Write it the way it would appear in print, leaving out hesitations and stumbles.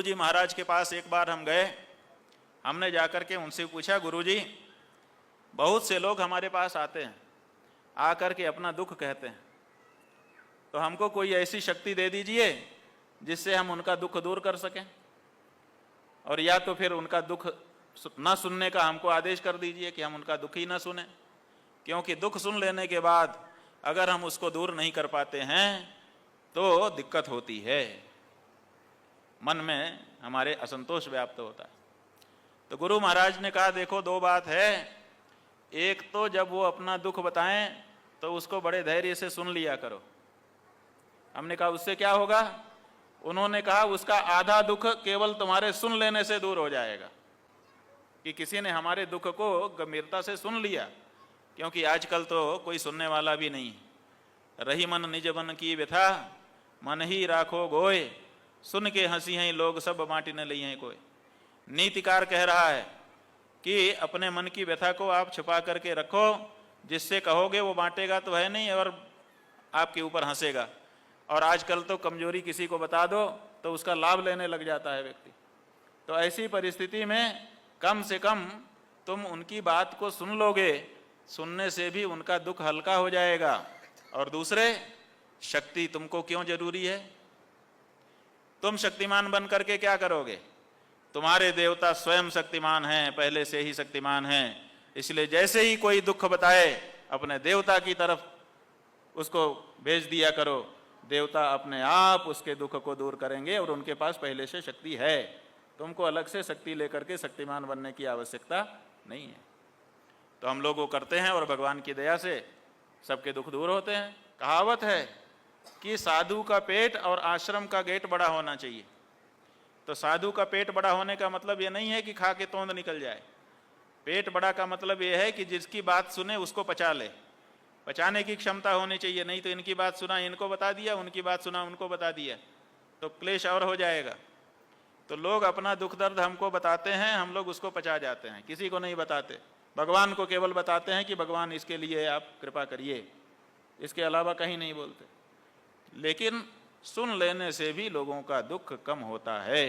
गुरुजी महाराज के पास एक बार हम गए। हमने जाकर के उनसे पूछा, गुरुजी बहुत से लोग हमारे पास आते हैं, आकर के अपना दुख कहते हैं, तो हमको कोई ऐसी शक्ति दे दीजिए जिससे हम उनका दुख दूर कर सकें, और या तो फिर उनका दुख न सुनने का हमको आदेश कर दीजिए कि हम उनका दुख ही न सुने, क्योंकि दुख सुन लेने के बाद अगर हम उसको दूर नहीं कर पाते हैं तो दिक्कत होती है, मन में हमारे असंतोष व्याप्त होता है। तो गुरु महाराज ने कहा, देखो दो बात है, एक तो जब वो अपना दुख बताएं तो उसको बड़े धैर्य से सुन लिया करो। हमने कहा उससे क्या होगा? उन्होंने कहा उसका आधा दुख केवल तुम्हारे सुन लेने से दूर हो जाएगा, कि किसी ने हमारे दुख को गंभीरता से सुन लिया, क्योंकि आजकल तो कोई सुनने वाला भी नहीं। रही मन निज मन की व्यथा, मन ही राखो गोय, सुन के हंसी हैं लोग सब माटी न ली हैं कोई। नीतिकार कह रहा है कि अपने मन की व्यथा को आप छुपा करके रखो, जिससे कहोगे वो बांटेगा तो है नहीं और आपके ऊपर हंसेगा। और आजकल तो कमजोरी किसी को बता दो तो उसका लाभ लेने लग जाता है व्यक्ति। तो ऐसी परिस्थिति में कम से कम तुम उनकी बात को सुन लोगे, सुनने से भी उनका दुख हल्का हो जाएगा। और दूसरे, शक्ति तुमको क्यों जरूरी है? तुम शक्तिमान बन करके क्या करोगे? तुम्हारे देवता स्वयं शक्तिमान हैं, पहले से ही शक्तिमान हैं, इसलिए जैसे ही कोई दुख बताए अपने देवता की तरफ उसको भेज दिया करो, देवता अपने आप उसके दुख को दूर करेंगे और उनके पास पहले से शक्ति है। तुमको अलग से शक्ति लेकर के शक्तिमान बनने की आवश्यकता नहीं है। तो हम लोग वो करते हैं और भगवान की दया से सबके दुख दूर होते हैं। कहावत है कि साधु का पेट और आश्रम का गेट बड़ा होना चाहिए। तो साधु का पेट बड़ा होने का मतलब ये नहीं है कि खा के तोंद निकल जाए। पेट बड़ा का मतलब ये है कि जिसकी बात सुने उसको पचा ले, पचाने की क्षमता होनी चाहिए। नहीं तो इनकी बात सुना इनको बता दिया, उनकी बात सुना उनको बता दिया, तो क्लेश और हो जाएगा। तो लोग अपना दुख दर्द हमको बताते हैं, हम लोग उसको पचा जाते हैं, किसी को नहीं बताते। भगवान को केवल बताते हैं कि भगवान इसके लिए आप कृपा करिए, इसके अलावा कहीं नहीं बोलते। लेकिन सुन लेने से भी लोगों का दुख कम होता है।